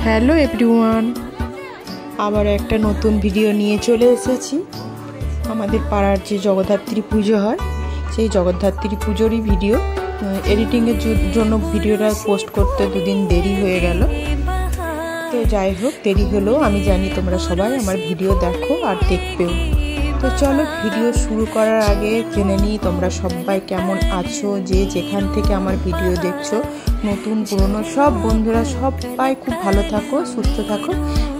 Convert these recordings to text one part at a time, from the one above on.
Hello everyone, আবার একটা নতুন ভিডিও নিয়ে চলে এসেছি। আমাদের পাড়ার যে জগদ্ধাত্রী পুজো হয় সেই জগদ্ধাত্রী পুজোরই ভিডিও। এডিটিংয়ের জন্য ভিডিওটা পোস্ট করতে দুদিন দেরি হয়ে গেল। তো যাই হোক, দেরি হলেও আমি জানি তোমরা সবাই আমার ভিডিও দেখো আর দেখবেও। তো চলো ভিডিও শুরু করার আগে জেনে নিই তোমরা সবাই কেমন আছো, যে যেখান থেকে আমার ভিডিও দেখছো, নতুন পুরনো সব বন্ধুরা সবাই খুব ভালো থাকো, সুস্থ থাকো,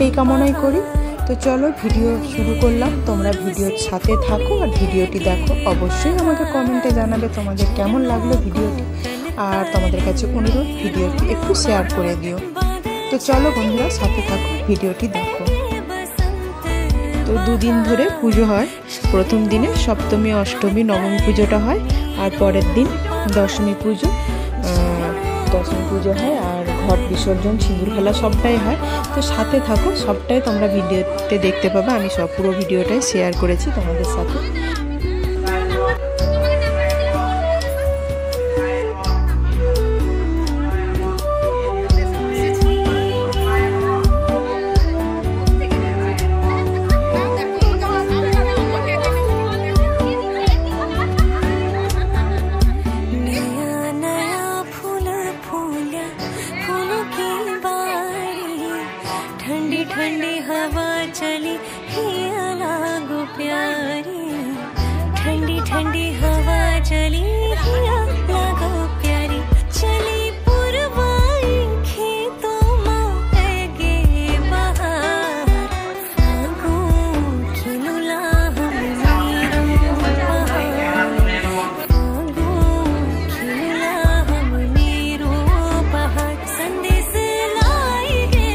এই কামনাই করি। তো চলো ভিডিও শুরু করলাম। তোমরা ভিডিওর সাথে থাকো আর ভিডিওটি দেখো। অবশ্যই আমাকে কমেন্টে জানাবে তোমাদের কেমন লাগলো ভিডিওটি, আর তোমাদের কাছে অনুরোধ ভিডিওটি একটু শেয়ার করে দিও। তো চলো বন্ধুরা সাথে থাকো, ভিডিওটি দেখো। তো দুদিন ধরে পুজো হয়। প্রথম দিনে সপ্তমী, অষ্টমী, নবমী পুজোটা হয়, আর পরের দিন দশমী পুজো হয়, আর ঘট বিসর্জন, সিঁদুর খেলা সবটাই হয়। তো সাথে থাকো, সবটাই তোমরা ভিডিওতে দেখতে পাবে। আমি সব পুরো ভিডিওটাই শেয়ার করেছি তোমাদের সাথে। ठंडी ठंडी हवा चली हिया लागो प्यारी, ठंडी ठंडी हवा चली हिया लागो प्यारी, चली पुरवाई खेतों में गे बहार, फागो खिलुला हम नीरो बहार, फागो खिलुला हम नीरो बहार, संदेश लाई गे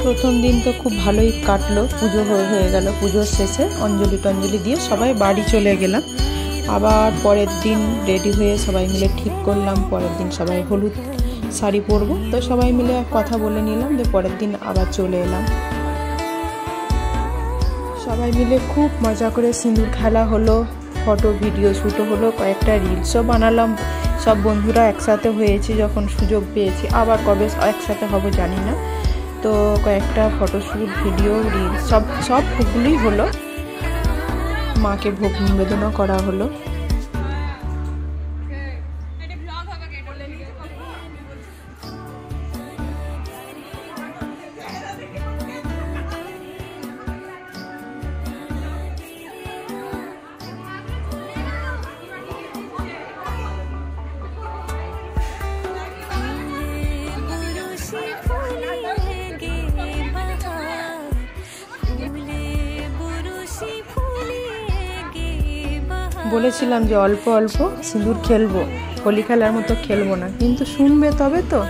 প্রথম দিন তো খুব ভালোই কাটলো, পুজো হয়ে গেল। পুজোর শেষে অঞ্জলি টঞ্জলি দিয়ে সবাই বাড়ি চলে গেলাম। আবার পরের দিন রেডি হয়ে সবাই মিলে ঠিক করলাম পরের দিন সবাই হলুদ শাড়ি পরবো। তো সবাই মিলে কথা বলে নিলাম যে পরের দিন আবার চলে এলাম। সবাই মিলে খুব মজা করে সিঁদুর খেলা হলো, ফটো ভিডিও শ্যুটও হলো, কয়েকটা রিলসও বানালাম। সব বন্ধুরা একসাথে হয়েছে যখন সুযোগ পেয়েছি, আবার কবে একসাথে হবো জানি না। তো কয়েকটা ফটোশ্যুট, ভিডিও, রিলস সবগুলোই হলো। মাকে ভোগ নিবেদনও করা হলো। বলেছিলাম যে অল্প অল্প সিঁদুর খেলবো, হোলি খেলার মতো খেলবো না, কিন্তু শুনবে তবে তো।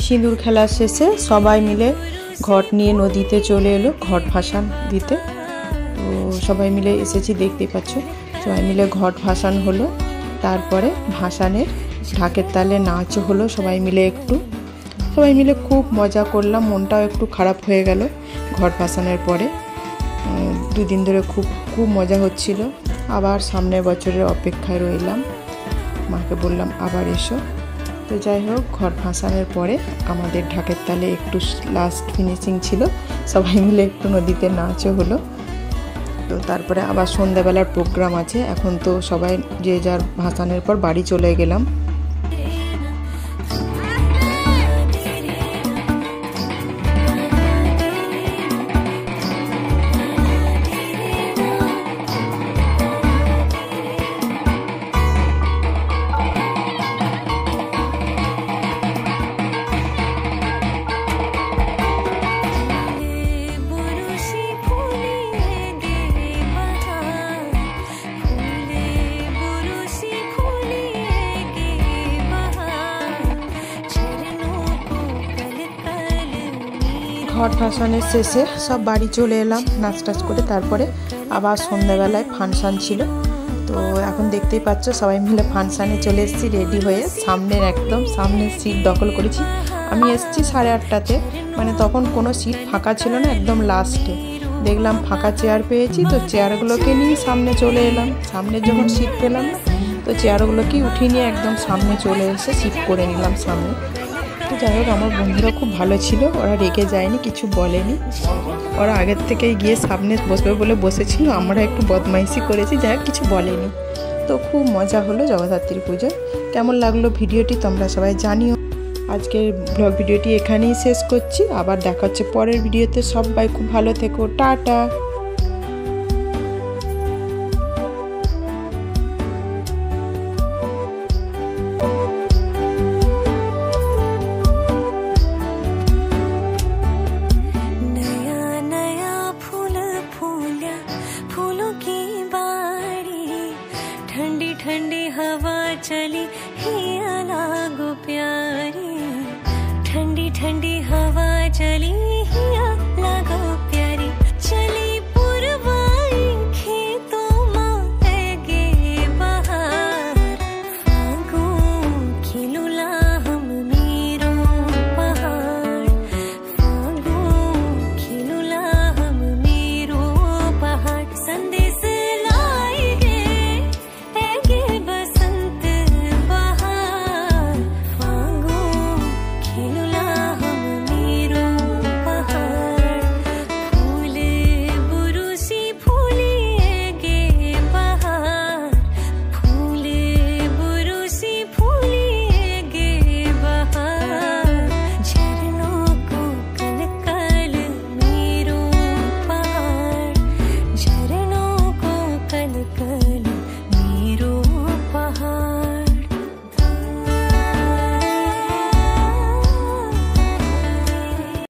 সিঁদুর খেলা শেষে সবাই মিলে ঘট নিয়ে নদীতে চলে এলো ঘট ভাসান দিতে। তো সবাই মিলে এসেছি, দেখতেই পাচ্ছ সবাই মিলে ঘট ভাসান হলো। তারপরে ভাসানের ঢাকের তালে নাচও হলো সবাই মিলে খুব মজা করলাম। মনটাও একটু খারাপ হয়ে গেল ঘট ভাসানের পরে। 2 দিন ধরে খুব মজা হচ্ছিল। আবার সামনের বছরের অপেক্ষায় রইলাম, মাকে বললাম আবার এসো। তো যাই হোক, ঘট ভাসানের পরে আমাদের ঢাকের তালে একটু লাস্ট ফিনিশিং ছিল, সবাই মিলে একটু নদীতে নাচও হলো। তো তারপরে আবার সন্ধ্যাবেলার প্রোগ্রাম আছে। এখন তো সবাই যে যার ভাসানের পর বাড়ি চলে গেলাম। ঘট ভাসানের শেষে সব বাড়ি চলে এলাম নাচ টাচ করে। তারপরে আবার সন্ধ্যাবেলায় ফাংশান ছিল। তো এখন দেখতেই পাচ্ছ সবাই মিলে ফাংশানে চলে এসেছি রেডি হয়ে। একদম সামনের সিট দখল করেছি। আমি এসেছি 8:30টাতে, মানে তখন কোনো সিট ফাঁকা ছিল না, একদম লাস্টে দেখলাম ফাঁকা চেয়ার পেয়েছি। তো চেয়ারগুলোকে নিয়ে সামনে চলে এলাম। সামনে যখন সিট পেলাম না, তো চেয়ারগুলোকে উঠিয়ে নিয়ে একদম সামনে চলে এসে সিট করে নিলাম সামনে। তো যাই হোক, আমার বন্ধুরা খুব ভালো ছিল, ওরা রেগে যায়নি, কিছু বলেনি। ওরা আগের থেকেই গিয়ে সামনে বসবে বলে বসেছিল, আমরা একটু বদমাইশি করেছি, যাই হোক কিছু বলেনি। তো খুব মজা হলো জগদ্ধাত্রী পুজোয়। কেমন লাগলো ভিডিওটি তোমরা সবাই জানিও। আজকের ব্লগ ভিডিওটি এখানেই শেষ করছি, আবার দেখা হচ্ছে পরের ভিডিওতে। সবাই খুব ভালো থেকো, টাটা।